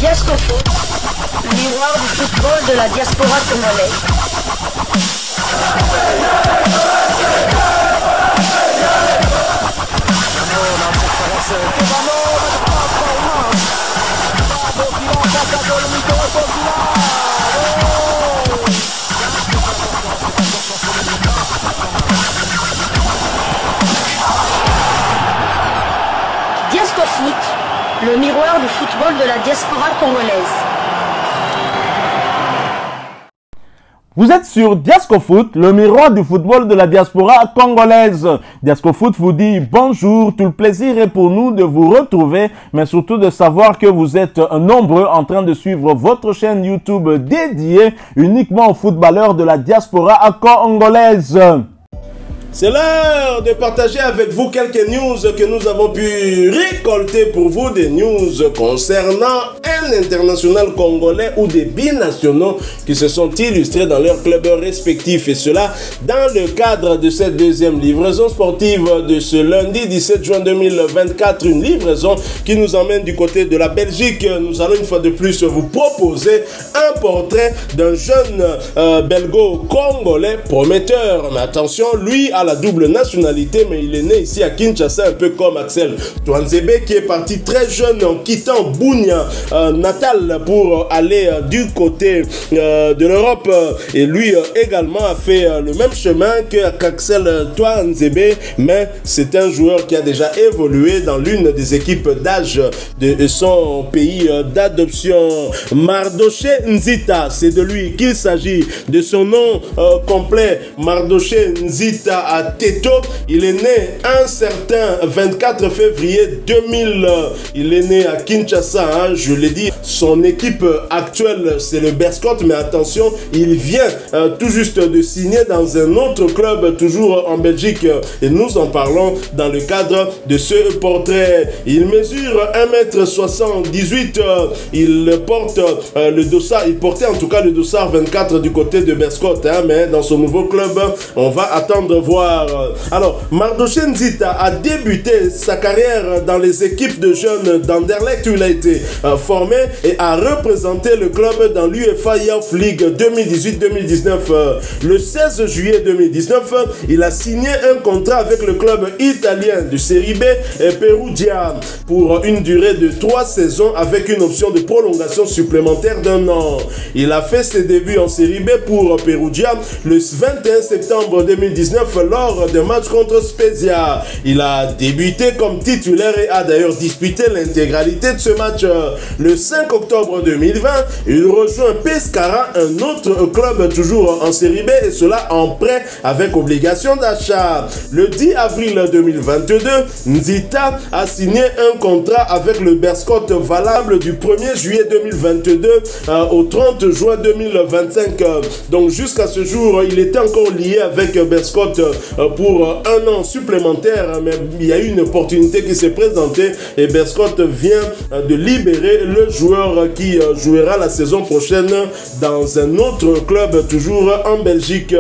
Diascofoot, le miroir du football de la diaspora congolaise. Diascofoot, le miroir du football de la diaspora congolaise. Vous êtes sur Diascofoot, le miroir du football de la diaspora congolaise. Diascofoot vous dit bonjour, tout le plaisir est pour nous de vous retrouver, mais surtout de savoir que vous êtes nombreux en train de suivre votre chaîne YouTube dédiée uniquement aux footballeurs de la diaspora congolaise. C'est l'heure de partager avec vous quelques news que nous avons pu récolter pour vous, des news concernant un international congolais ou des binationaux qui se sont illustrés dans leurs clubs respectifs, et cela dans le cadre de cette deuxième livraison sportive de ce lundi 17 juin 2024, une livraison qui nous emmène du côté de la Belgique. Nous allons une fois de plus vous proposer un portrait d'un jeune belgo-congolais prometteur, mais attention, lui a la double nationalité, mais il est né ici à Kinshasa, un peu comme Axel Tuanzebe, qui est parti très jeune en quittant Bunia, natal, pour aller du côté de l'Europe, et lui également a fait le même chemin qu'Axel Tuanzebe, mais c'est un joueur qui a déjà évolué dans l'une des équipes d'âge de son pays d'adoption. Mardoché Nzita, c'est de lui qu'il s'agit, de son nom complet, Mardoché Nzita Teto. Il est né un certain 24 février 2000. Il est né à Kinshasa, hein, je l'ai dit. Son équipe actuelle, c'est le Berscott, mais attention, il vient tout juste de signer dans un autre club, toujours en Belgique, et nous en parlons dans le cadre de ce portrait. Il mesure 1m78, il porte le dossard, il portait en tout cas le dossard 24 du côté de Berscott, hein, mais dans son nouveau club, on va attendre voir. Alors, Mardoché Nzita a débuté sa carrière dans les équipes de jeunes d'Anderlecht où il a été formé et a représenté le club dans l'UEFA Youth League 2018-2019. Le 16 juillet 2019, il a signé un contrat avec le club italien de Série B et Perugia pour une durée de 3 saisons avec une option de prolongation supplémentaire d'1 an. Il a fait ses débuts en Série B pour Perugia le 21 septembre 2019 lors de match contre Spezia. Il a débuté comme titulaire et a d'ailleurs disputé l'intégralité de ce match. Le 5 octobre 2020, il rejoint Pescara, un autre club toujours en Série B, et cela en prêt avec obligation d'achat. Le 10 avril 2022, Nzita a signé un contrat avec le Berscott valable du 1er juillet 2022 au 30 juin 2025. Donc jusqu'à ce jour, il était encore lié avec Berscott pour 1 an supplémentaire, mais il y a eu une opportunité qui s'est présentée et Berscott vient de libérer le joueur qui jouera la saison prochaine dans un autre club toujours en Belgique.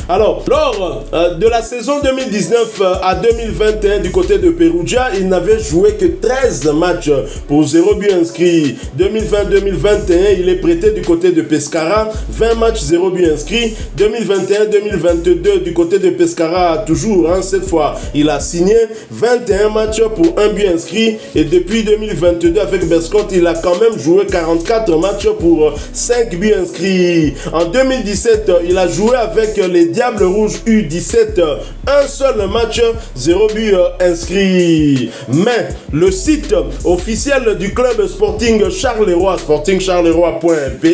Alors, lors de la saison 2019 à 2021 du côté de Perugia, il n'avait joué que 13 matchs pour 0 but inscrit. 2020-2021, il est prêté du côté de Pescara, 20 matchs, 0 but inscrit. 2021-2022 du côté de Pescara, toujours, hein, cette fois, il a signé 21 matchs pour 1 but inscrit, et depuis 2022 avec Berscott, il a quand même joué 44 matchs pour 5 buts inscrits. En 2017, il a joué avec les Diables Rouges U17, un seul match, 0 but inscrit. Mais le site officiel du club Sporting Charleroi, sportingcharleroi.be,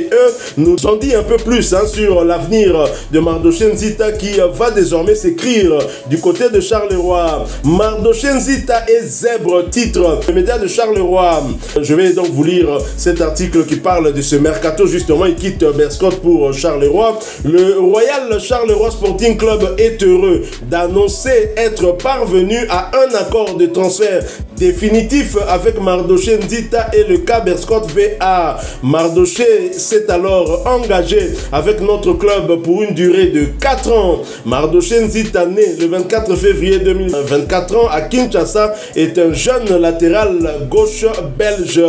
nous en dit un peu plus, hein, sur l'avenir de Mardoché Nzita, qui va désormais s'écrire du côté de Charleroi. Mardoché Nzita et Zèbre, titre le média de Charleroi. Je vais donc vous lire cet article qui parle de ce mercato. Justement, il quitte Berscott pour Charleroi. Le Royal Charleroi Sporting Club est heureux d'annoncer être parvenu à un accord de transfert définitif avec Mardoché Nzita et le cas Berscott VA. Mardoché s'est alors engagé avec notre club pour une durée de 4 ans. Mardoché Nzita Keita, né le 24 février 2024 ans à Kinshasa, est un jeune latéral gauche belge.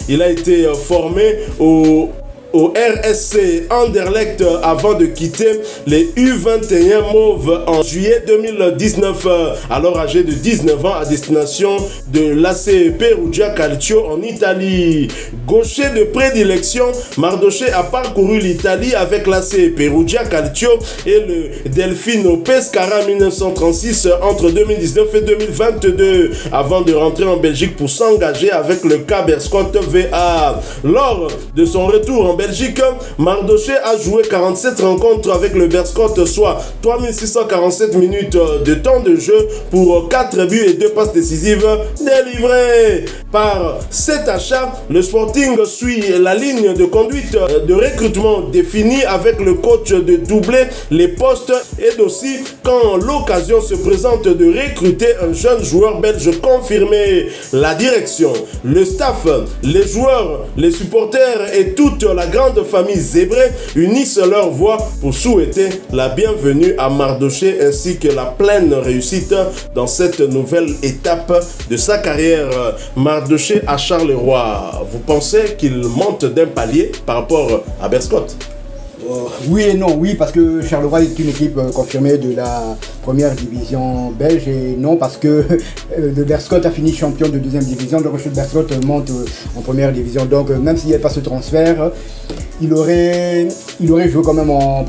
Il a été formé au RSC Anderlecht avant de quitter les U21 Mauves en juillet 2019, alors âgé de 19 ans, à destination de l'AC Perugia Calcio en Italie. Gaucher de prédilection, Mardoché a parcouru l'Italie avec l'AC Perugia Calcio et le Delfino Pescara 1936 entre 2019 et 2022, avant de rentrer en Belgique pour s'engager avec le Caberscott VA. Lors de son retour en Belgique, Mardoché a joué 47 rencontres avec le Berscott, soit 3647 minutes de temps de jeu pour 4 buts et 2 passes décisives délivrées. Par cet achat, le Sporting suit la ligne de conduite de recrutement définie avec le coach de doubler les postes et aussi, quand l'occasion se présente, de recruter un jeune joueur belge confirmé. La direction, le staff, les joueurs, les supporters et toute la grande famille zébrée unissent leur voix pour souhaiter la bienvenue à Mardoché ainsi que la pleine réussite dans cette nouvelle étape de sa carrière. Mardoché à Charleroi, vous pensez qu'il monte d'un palier par rapport à Berscott? Oui et non, oui, parce que Charleroi est une équipe confirmée de la première division belge, et non parce que le Berscott a fini champion de deuxième division, donc le Berscott monte en première division. Donc même s'il n'y avait pas ce transfert, il aurait joué quand même en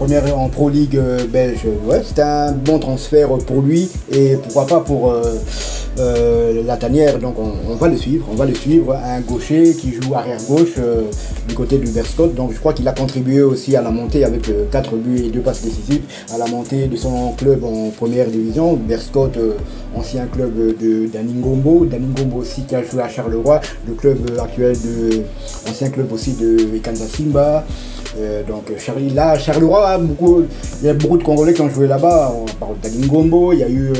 Pro League belge. Ouais, c'était un bon transfert pour lui et pourquoi pas pour la tanière. Donc on va le suivre, un gaucher qui joue arrière gauche du côté du Berscott. Donc je crois qu'il a contribué aussi à la montée avec 4 buts et 2 passes décisives à la montée de son club en première division. Berscott, ancien club de Daningombo aussi qui a joué à Charleroi, le club actuel ancien club aussi de Kansas Simba. Donc Charleroi, il y a beaucoup de Congolais qui ont joué là-bas. On parle de Daningombo, il y a eu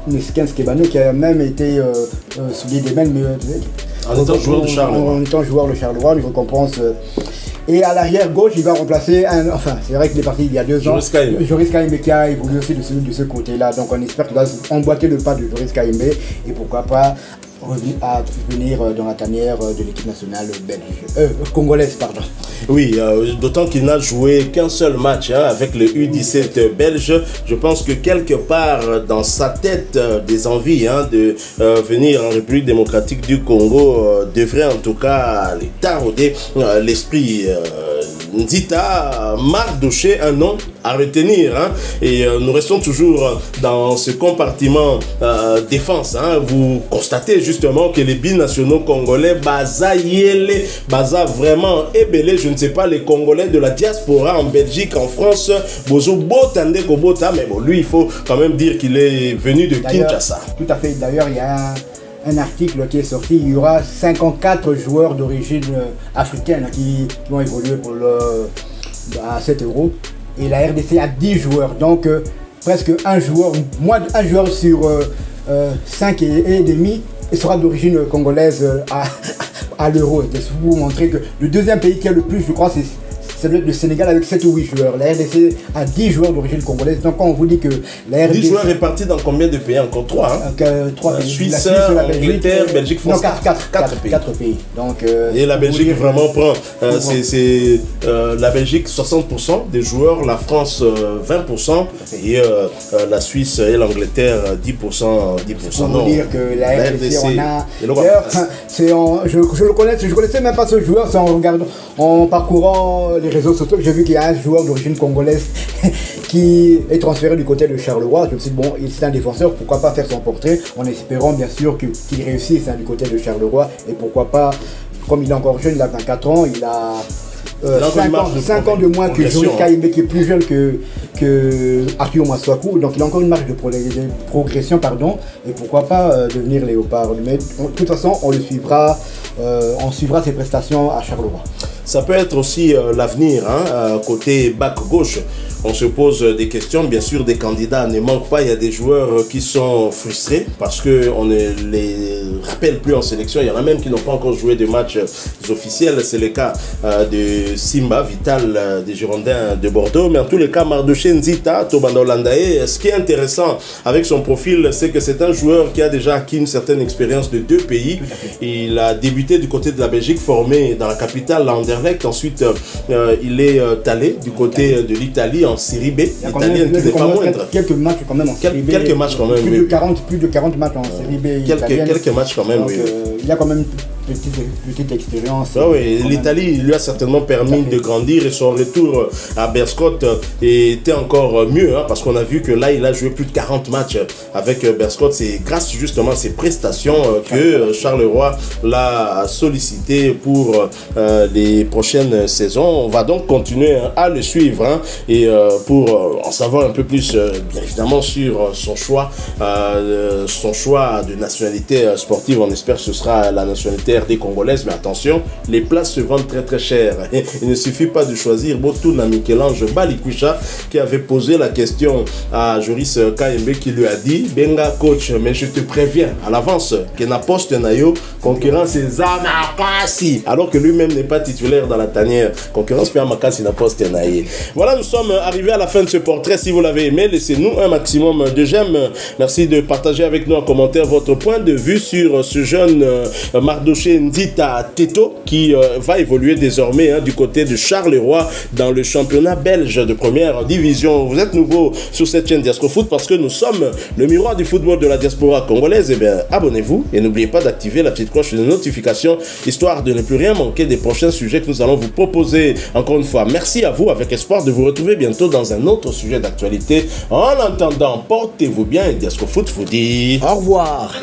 Nesken Skebano qui a même été soulié des mêmes en étant joueur de Charleroi. En étant joueur de Charleroi, une récompense. Et à l'arrière gauche, il va remplacer c'est vrai qu'il est parti il y a 2 ans. Joris Kaimbe qui a évolué aussi de ce côté-là. Donc on espère qu'il va emboîter le pas de Joris Kaimbe et pourquoi pas revenir dans la tanière de l'équipe nationale congolaise. Pardon. Oui, d'autant qu'il n'a joué qu'un seul match avec le U17 belge. Je pense que quelque part dans sa tête, des envies de venir en République démocratique du Congo devrait en tout cas les tarauder l'esprit. Nzita, Mardoché, un nom à retenir. Et nous restons toujours dans ce compartiment défense. Vous constatez justement que les binationaux congolais, Baza Yele, Baza vraiment ébélé, je ne sais pas, les Congolais de la diaspora en Belgique, en France, Bozo Botande Kobota, mais bon, lui, il faut quand même dire qu'il est venu de Kinshasa. Tout à fait. D'ailleurs, il y a un article qui est sorti, il y aura 54 joueurs d'origine africaine qui vont évoluer à 7 € et la RDC a 10 joueurs, donc presque moins d'un joueur sur 5 et demi sera d'origine congolaise à l'Euro. Je vais vous montrer que le deuxième pays qui a le plus, je crois, c'est le Sénégal avec 7 ou 8 joueurs. La RDC a 10 joueurs d'origine congolaise. Donc quand on vous dit que la RDC... 10 joueurs répartis dans combien de pays? Encore 3 3 pays. Suisse, Angleterre, Belgique, France. Non, 4 pays. 4 pays. Donc, et la Belgique vraiment prend... la Belgique 60% des joueurs, la France 20% et la Suisse et l'Angleterre 10%. Pour vous dire que la RDC, on a... Je connaissais même pas ce joueur, c'est en parcourant les réseaux sociaux, j'ai vu qu'il y a un joueur d'origine congolaise qui est transféré du côté de Charleroi. Je me suis dit, bon, c'est un défenseur, pourquoi pas faire son portrait, en espérant bien sûr qu'il réussisse du côté de Charleroi. Et pourquoi pas, comme il est encore jeune, il a 24 ans, il a 5 ans de moins que Joris Kaimbe, qui est plus jeune que Arthur Maswaku, donc il a encore une marge de progression, et pourquoi pas devenir léopard. Mais de toute façon, on suivra ses prestations à Charleroi. Ça peut être aussi l'avenir, côté back gauche. On se pose des questions, bien sûr, des candidats ne manquent pas. Il y a des joueurs qui sont frustrés parce que on ne les n'appellent plus en sélection. Il y en a même qui n'ont pas encore joué de matchs officiels. C'est le cas de Simba Vital des Girondins de Bordeaux. Mais en tous les cas, Mardoché Nzita, Tobanda Holandae, ce qui est intéressant avec son profil, c'est que c'est un joueur qui a déjà acquis une certaine expérience de 2 pays. Il a débuté du côté de la Belgique, formé dans la capitale, Anderlecht. Ensuite, il est allé du côté de l'Italie en Série B. Italienne qui n'est pas moindre. Quelques matchs quand même en Série B. Quelques matchs quand même, plus de 40 matchs en Série B. Quelques matchs quand même, donc, oui. Il y a quand même petite expérience. Ah oui, l'Italie lui a certainement permis de grandir et son retour à Beerschot était encore mieux hein, parce qu'on a vu que là il a joué plus de 40 matchs avec Beerschot. C'est grâce justement à ses prestations que Charleroi l'a sollicité pour les prochaines saisons. On va donc continuer à le suivre hein, et pour en savoir un peu plus bien évidemment sur son choix de nationalité sportive. On espère que ce sera la nationalité RD congolaise, mais attention, les places se vendent très très cher. Il ne suffit pas de choisir. Botouna Michel-Ange Balikwisha qui avait posé la question à Joris Kayembe qui lui a dit Benga coach, mais je te préviens à l'avance que na poste nayo concurrence est Zamakasi, alors que lui-même n'est pas titulaire dans la tanière. Concurrence puis Amakasi na poste naye. Voilà, nous sommes arrivés à la fin de ce portrait. Si vous l'avez aimé, laissez-nous un maximum de j'aime. Merci de partager avec nous en commentaire votre point de vue sur ce jeune Mardoché Nzita Teto qui va évoluer désormais hein, du côté de Charleroi dans le championnat belge de première division. Vous êtes nouveau sur cette chaîne Diasco Foot parce que nous sommes le miroir du football de la diaspora congolaise. Eh bien, abonnez-vous et n'oubliez pas d'activer la petite cloche de notification histoire de ne plus rien manquer des prochains sujets que nous allons vous proposer. Encore une fois, merci à vous avec espoir de vous retrouver bientôt dans un autre sujet d'actualité. En attendant, portez-vous bien et Diasco Foot vous dit au revoir.